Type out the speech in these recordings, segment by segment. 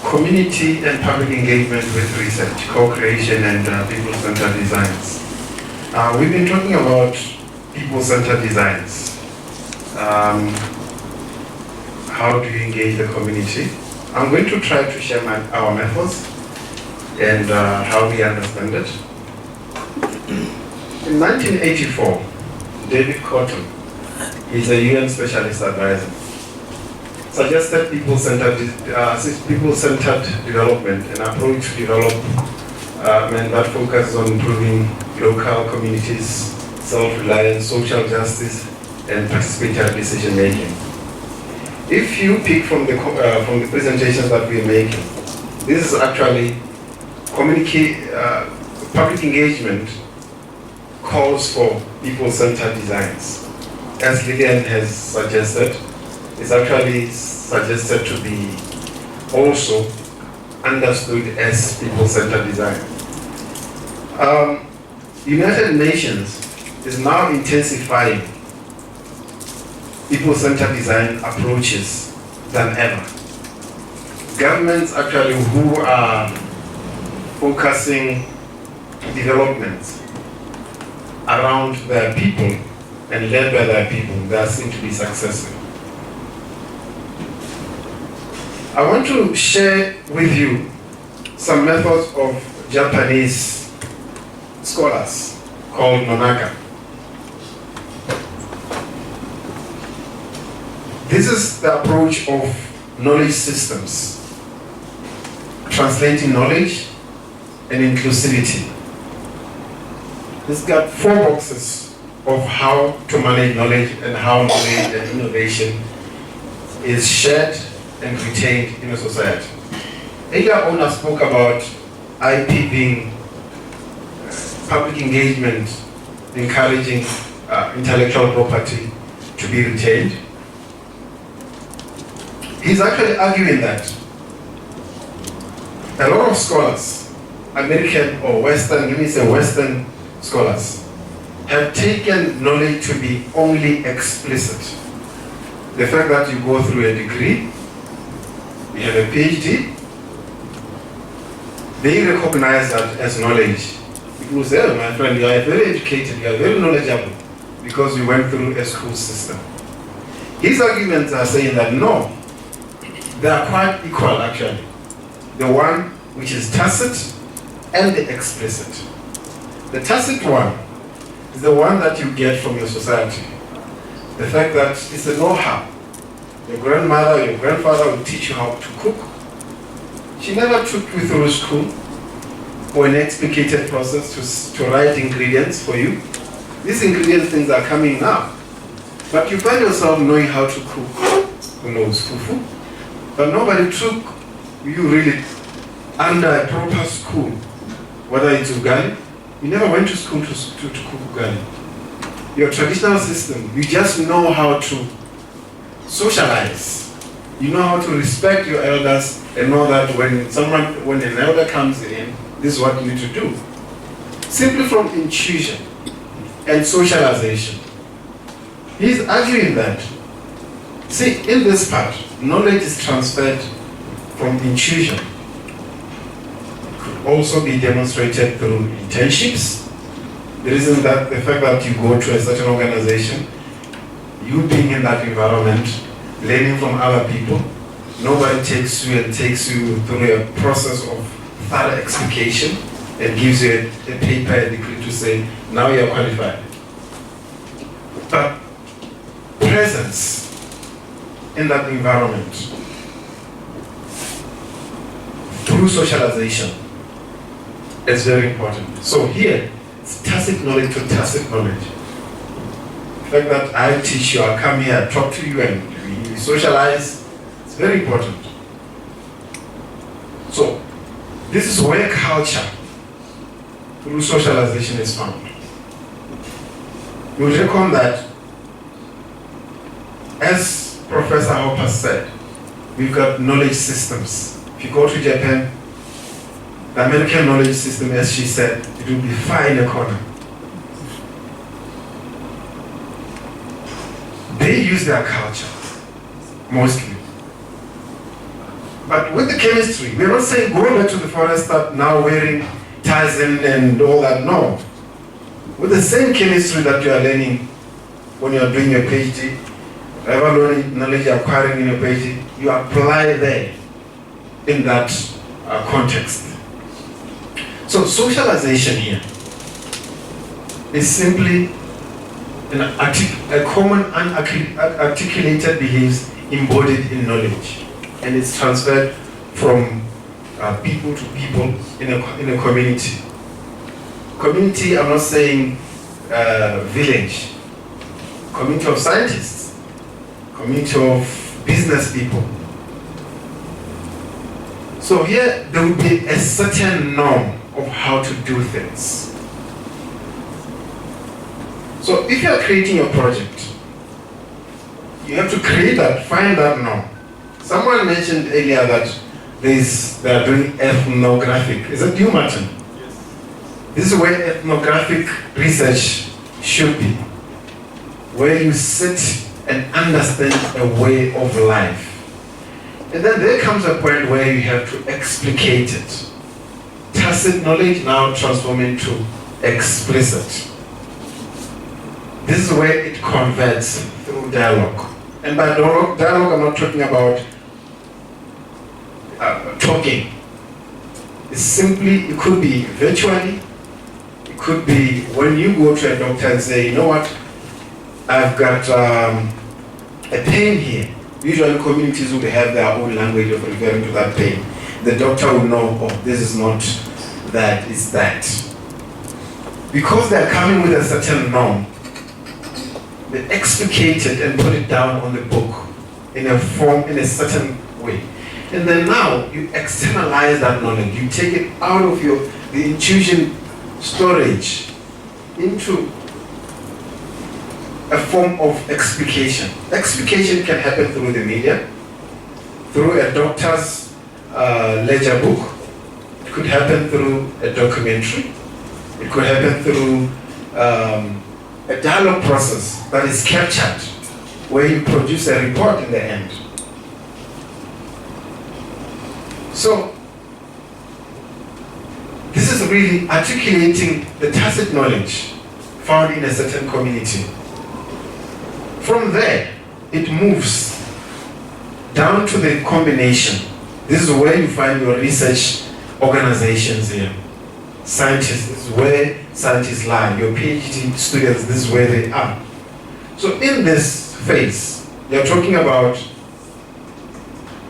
community and public engagement with research, co-creation and people-centered designs. We've been talking about people-centered designs. How do you engage the community? I'm going to try to share our methods and how we understand it. In 1984, David Cotton, he's a UN Specialist Advisor, suggested people-centered development, an approach to development that focuses on improving local communities, self-reliance, social justice, and participatory decision-making. If you pick from the presentations that we're making, this is actually public engagement calls for people-centered designs. As Lillian has suggested, it's actually suggested to be also understood as people-centered design. United Nations is now intensifying people-centered design approaches than ever. Governments actually who are focusing development around their people and led by their people, they seem to be successful. I want to share with you some methods of Japanese scholars called Nonaka. This is the approach of knowledge systems, translating knowledge and inclusivity. It's got 4 boxes of how to manage knowledge and how knowledge and innovation is shared and retained in a society. Earlier on, I spoke about IP being public engagement, encouraging intellectual property to be retained. He's actually arguing that a lot of scholars, American or Western, let me say Western scholars, have taken knowledge to be only explicit. The fact that you go through a degree, you have a PhD, they recognize that as knowledge. People say, oh, my friend, you are very educated, you are very knowledgeable because you went through a school system. His arguments are saying that no, they are quite equal actually. The one which is tacit and the explicit. The tacit one is the one that you get from your society. The fact that it's a know-how. Your grandmother, your grandfather will teach you how to cook. She never took you through school for an explicated process to write ingredients for you. These ingredient things are coming now. But you find yourself knowing how to cook. Who knows fufu? But nobody took you really under a proper school, whether it's ugali. You never went to school to cook ugali. Your traditional system, you just know how to socialize. You know how to respect your elders and know that when an elder comes in, this is what you need to do. Simply from intuition and socialization. He's arguing that, see, in this part, knowledge is transferred from intuition. It could also be demonstrated through internships. The reason that the fact that you go to a certain organization, you being in that environment, learning from other people, nobody takes you through a process of thorough explication and gives you a paper, a degree to say, now you're qualified. But presence in that environment through socialization is very important. So here, it's tacit knowledge to tacit knowledge. The fact that I teach you, I come here, talk to you, and we socialize, it's very important. So, this is where culture through socialization is found. You reckon that, as Professor Hopper said, we've got knowledge systems. If you go to Japan, the American knowledge system, as she said, it will be far in a corner. They use their culture, mostly. But with the chemistry, we're not saying go back to the forest, start now wearing ties and all that. No. With the same chemistry that you are learning when you are doing your PhD, whatever learning knowledge you are acquiring in your PhD, you apply there in that context. So socialization here is simply a common unarticulated beliefs embodied in knowledge, and it's transferred from people to people in a community. Community, I'm not saying village. Community of scientists, community of business people. So here there will be a certain norm of how to do things. So if you are creating your project, you have to create that, find that norm. Someone mentioned earlier that they are doing ethnographic. Is it you, Martin? Yes. This is where ethnographic research should be, where you sit and understand a way of life. And then there comes a point where you have to explicate it. Tacit knowledge now transform into explicit. This is where it converts through dialogue. And by dialogue, I'm not talking about talking. It's simply, it could be virtually, it could be when you go to a doctor and say, you know what, I've got a pain here. Usually communities would have their own language of referring to that pain. The doctor will know, oh, this is not that, it's that. Because they're coming with a certain norm, they explicate it and put it down on the book in a form, in a certain way. And then now you externalize that knowledge. You take it out of the intuition storage into a form of explication. Explication can happen through the media, through a doctor's ledger book. It could happen through a documentary. It could happen through a dialogue process that is captured, where you produce a report in the end. So, this is really articulating the tacit knowledge found in a certain community. From there, it moves down to the combination. This is where you find your research organizations here. Scientists, this is where scientists lie. Your PhD students, this is where they are. So in this phase, you're talking about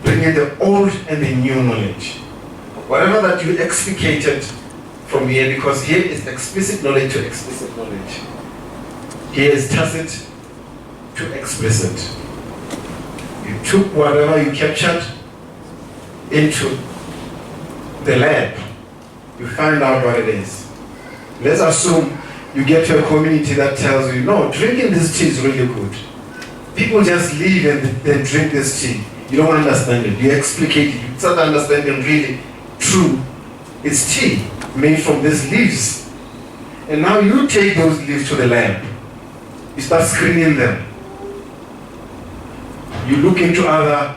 bringing the old and the new knowledge. Whatever that you explicated from here, because here is explicit knowledge to explicit knowledge. Here is tacit to explicit. You took whatever you captured into the lab. You find out what it is. Let's assume you get to a community that tells you, no, drinking this tea is really good. People just leave and then drink this tea. You don't understand it. You explicate it. You start understanding really true. It's tea made from these leaves. And now you take those leaves to the lab. You start screening them. You look into other